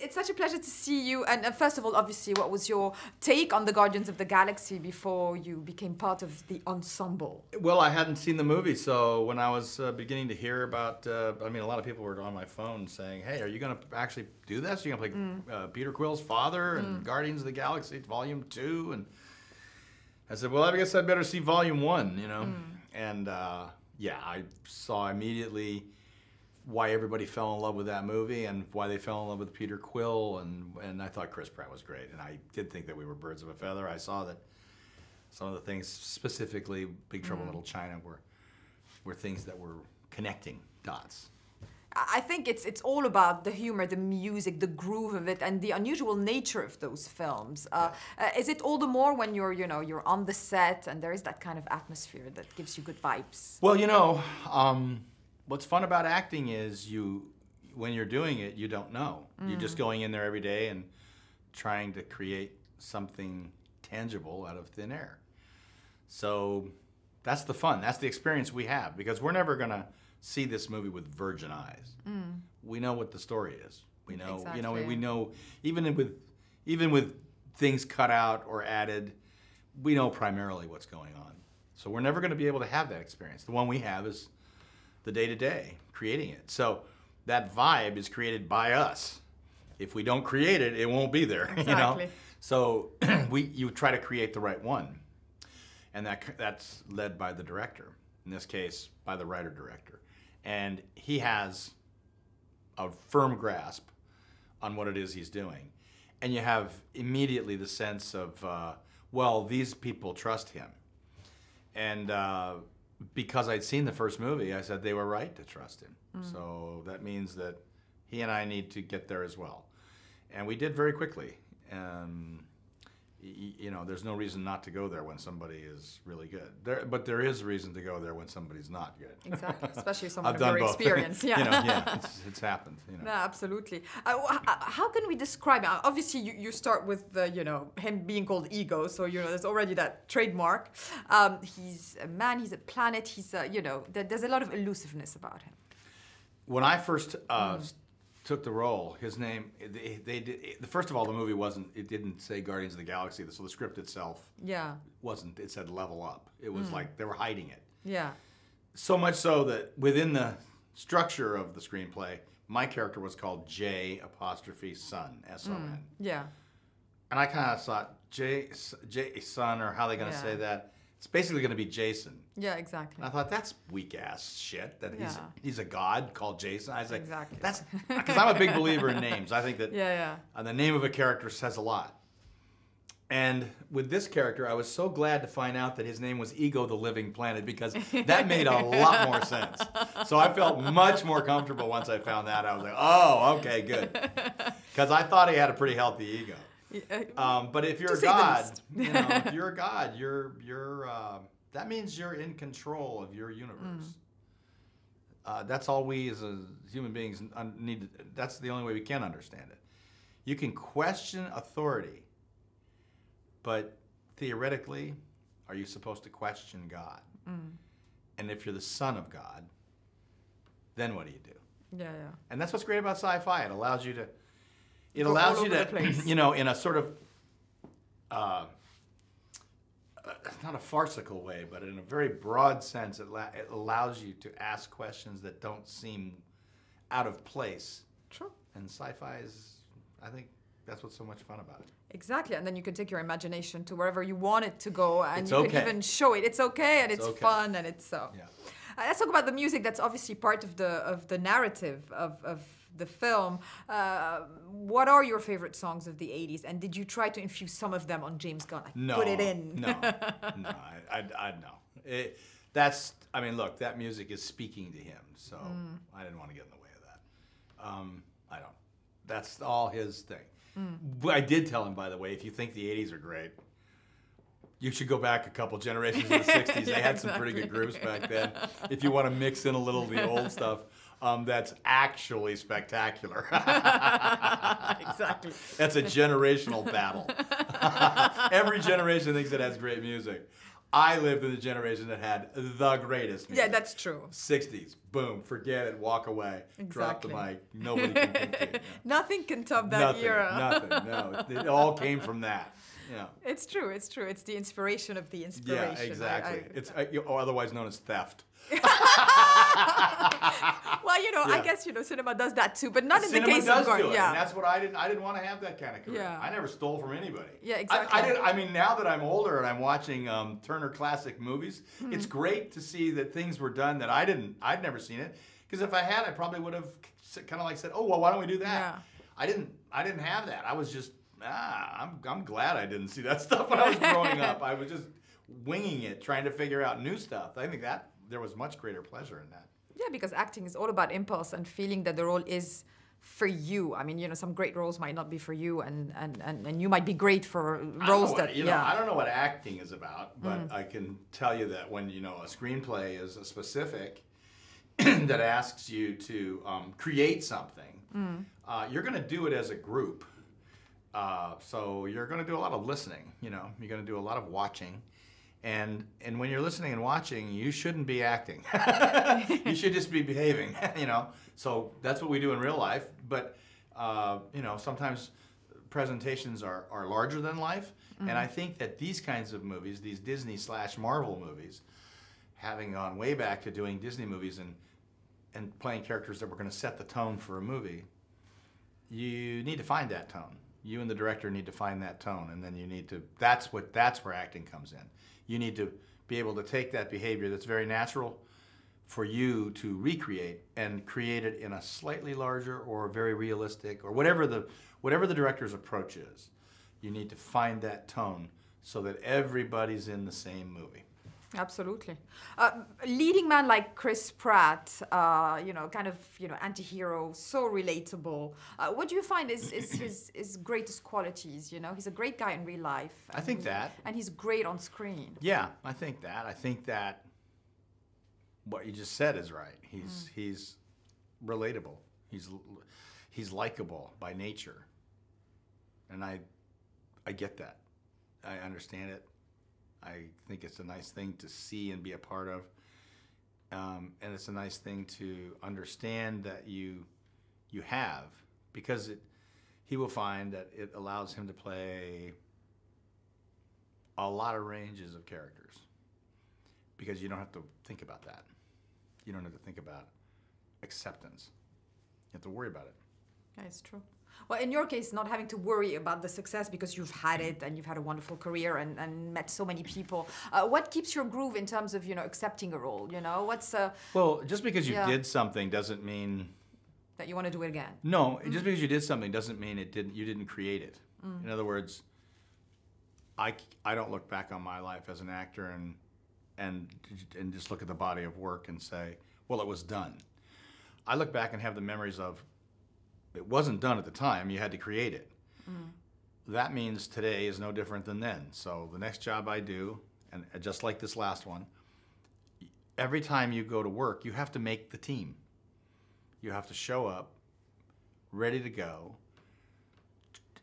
it's such a pleasure to see you. And first of all, obviously, what was your take on the Guardians of the Galaxy before you became part of the ensemble? Well, I hadn't seen the movie, so when I was beginning to hear about, I mean, a lot of people were on my phone saying, hey, are you going to actually do this? Are you going to play Peter Quill's father and Guardians of the Galaxy Volume 2? And I said, well, I guess I better see Volume 1, you know? And yeah, I saw immediately why everybody fell in love with that movie and why they fell in love with Peter Quill, and I thought Chris Pratt was great, and I did think that we were birds of a feather. I saw that some of the things, specifically Big Trouble in Little China, were things that were connecting dots. I think it's all about the humor, the music, the groove of it, and the unusual nature of those films. Is it all the more when you're on the set and there is that kind of atmosphere that gives you good vibes? Well, you know, what's fun about acting is when you're doing it, you don't know. You're just going in there every day and trying to create something tangible out of thin air. So that's the fun. That's the experience we have, because we're never going to see this movie with virgin eyes. We know what the story is. We know, Exactly. you know, we know even with things cut out or added, we know primarily what's going on. So we're never going to be able to have that experience. The one we have is the day-to-day, creating it. So that vibe is created by us. If we don't create it, it won't be there. Exactly. You know? So you try to create the right one, and that's led by the director. In this case, by the writer-director. And he has a firm grasp on what it is he's doing. And you have immediately the sense of, well, these people trust him. And because I'd seen the first movie, I said they were right to trust him. So that means that he and I need to get there as well. And we did very quickly. You know, there's no reason not to go there when somebody is really good. But there is a reason to go there when somebody's not good. Exactly, especially someone I've of your done both. experience. Yeah, You know, yeah, it's happened. You know. No, absolutely. How can we describe it? Obviously, you start with the, him being called Ego, so there's already that trademark. He's a man. He's a planet. He's there's a lot of elusiveness about him. When I first took the role, his name, first of all, the movie it didn't say Guardians of the Galaxy, so the script itself wasn't, it said Level Up. It was like they were hiding it. Yeah. So much so that within the structure of the screenplay, my character was called J apostrophe Son, S-O-N. Yeah. And I kind of thought, J Son, or how are they going to say that? It's basically going to be Jason. Yeah, exactly. And I thought, that's weak-ass shit, that he's a god called Jason. I was like, exactly. That's, because I'm a big believer in names. I think that the name of a character says a lot. And with this character, I was so glad to find out that his name was Ego the Living Planet, because that made a lot more sense. So I felt much more comfortable once I found that. I was like, oh, okay, good. Because I thought he had a pretty healthy ego. But if you're a god, if you're a god, that means you're in control of your universe. That's all we as human beings need. That's the only way we can understand it. You can question authority, but theoretically, are you supposed to question God? And if you're the son of God, then what do you do? Yeah, yeah. And that's what's great about sci-fi. It allows you to. It allows you to, in a sort of, not a farcical way, but in a very broad sense, it allows you to ask questions that don't seem out of place. True. And sci-fi is, I think, that's what's so much fun about it. Exactly, and then you can take your imagination to wherever you want it to go, and It's you okay. can even show it. It's okay, and it's okay. fun, and it's so. Yeah. Let's talk about the music. That's obviously part of the narrative of the film. What are your favorite songs of the 80s? And did you try to infuse some of them on James Gunn? No, put it in. No, I no. I mean, look, that music is speaking to him, so I didn't want to get in the way of that. I don't. That's all his thing. I did tell him, by the way, if you think the 80s are great, you should go back a couple generations in the 60s. They had some pretty good groups back then. If you want to mix in a little of the old stuff, that's actually spectacular. Exactly. That's a generational battle. Every generation thinks it has great music. I lived in the generation that had the greatest music. Yeah, that's true. 60s, boom, forget it, walk away, drop the mic, nobody can compete. No. Nothing can top that era. Nothing, no. It all came from that. Yeah. It's true, it's true. It's the inspiration of the inspiration. Yeah, exactly. It's otherwise known as theft. Well, you know, I guess, you know, cinema does that too, but not in the case of Gordon. Yeah, and that's what I didn't want to have that kind of career. Yeah. I never stole from anybody. Yeah, exactly. I mean, now that I'm older and I'm watching Turner Classic Movies, it's great to see that things were done that I'd never seen it. Because if I had, I probably would have kind of like said, oh, well, why don't we do that? Yeah. I didn't have that. I was just, I'm glad I didn't see that stuff when I was growing up. I was just winging it, trying to figure out new stuff. I think that there was much greater pleasure in that. Yeah, because acting is all about impulse and feeling that the role is for you. I mean, you know, some great roles might not be for you, and you might be great for roles that, I don't know what acting is about, but I can tell you that when, you know, a screenplay is a specific that asks you to create something, you're going to do it as a group. So you're going to do a lot of listening, you know, you're going to do a lot of watching. And when you're listening and watching, you shouldn't be acting. You should just be behaving, you know. So that's what we do in real life. But, you know, sometimes presentations are larger than life. And I think that these kinds of movies, these Disney/Marvel movies, having gone way back to doing Disney movies and playing characters that were going to set the tone for a movie, you need to find that tone. You and the director need to find that tone, and then you need to, that's where acting comes in. You need to be able to take that behavior that's very natural for you to recreate and create it in a slightly larger or very realistic or whatever the director's approach is. You need to find that tone so that everybody's in the same movie. Absolutely. Leading man like Chris Pratt, you know, kind of, you know, anti-hero, so relatable. What do you find is his greatest qualities? You know, he's a great guy in real life. I think that. And he's great on screen. Yeah, I think that. I think that what you just said is right. He's relatable. He's likable by nature. And I get that. I understand it. I think it's a nice thing to see and be a part of, and it's a nice thing to understand that you have, because he will find that it allows him to play a lot of ranges of characters, because you don't have to think about that. You don't have to think about acceptance. You have to worry about it. Yeah, it's true. Well, in your case, not having to worry about the success because you've had it and you've had a wonderful career and met so many people. What keeps your groove in terms of, you know, accepting a role? You know, what's well, just because you did something doesn't mean that you want to do it again. No, just because you did something doesn't mean you didn't create it. In other words, I don't look back on my life as an actor and just look at the body of work and say, well, it was done. I look back and have the memories of, it wasn't done at the time, you had to create it. That means today is no different than then. So the next job I do, and just like this last one, every time you go to work, you have to make the team. You have to show up, ready to go,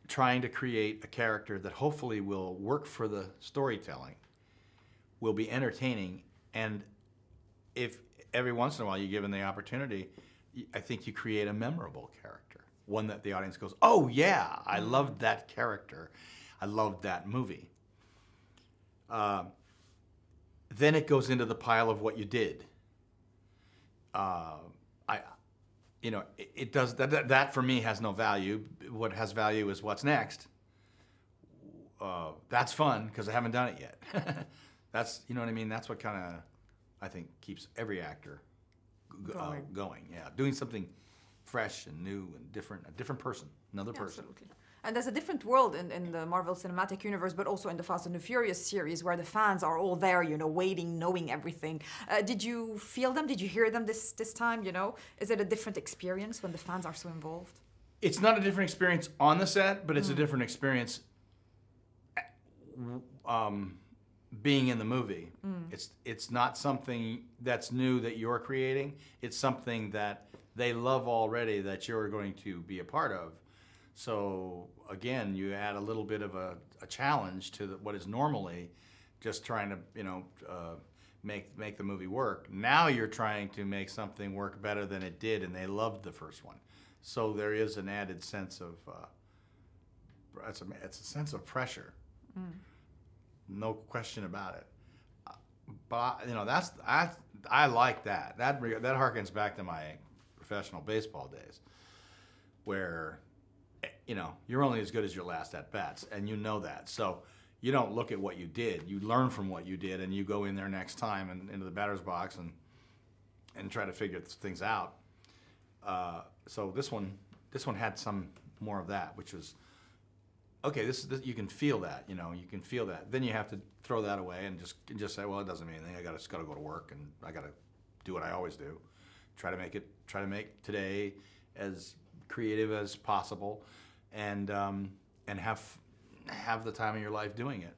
trying to create a character that hopefully will work for the storytelling, will be entertaining, and if every once in a while you're given the opportunity, I think you create a memorable character, one that the audience goes, oh yeah, I loved that character, I loved that movie. Then it goes into the pile of what you did. It does that for me has no value. What has value is what's next. That's fun because I haven't done it yet. That's, you know what I mean. That's what kind of, I think, keeps every actor going. Yeah, doing something fresh and new and different, a different person, another person. Absolutely. And there's a different world in the Marvel Cinematic Universe, but also in the Fast and the Furious series, where the fans are all there, you know, waiting, knowing everything. Did you feel them? Did you hear them this time, you know? Is it a different experience when the fans are so involved? It's not a different experience on the set, but it's a different experience being in the movie. It's not something that's new that you're creating. It's something that they love already that you're going to be a part of. So again, you add a little bit of a challenge to what is normally just trying to, make the movie work. Now you're trying to make something work better than it did, and they loved the first one. So there is an added sense of, it's a sense of pressure. No question about it. But I like that. That harkens back to my professional baseball days, where you're only as good as your last at bats, and you know that. So you don't look at what you did. You learn from what you did, and you go in there next time and into the batter's box and try to figure things out. So this one had some more of that, which was, okay, this you can feel that, you can feel that. Then you have to throw that away and just say, well, it doesn't mean anything. I just got to go to work, and I got to do what I always do. Try to make today as creative as possible, and have the time of your life doing it.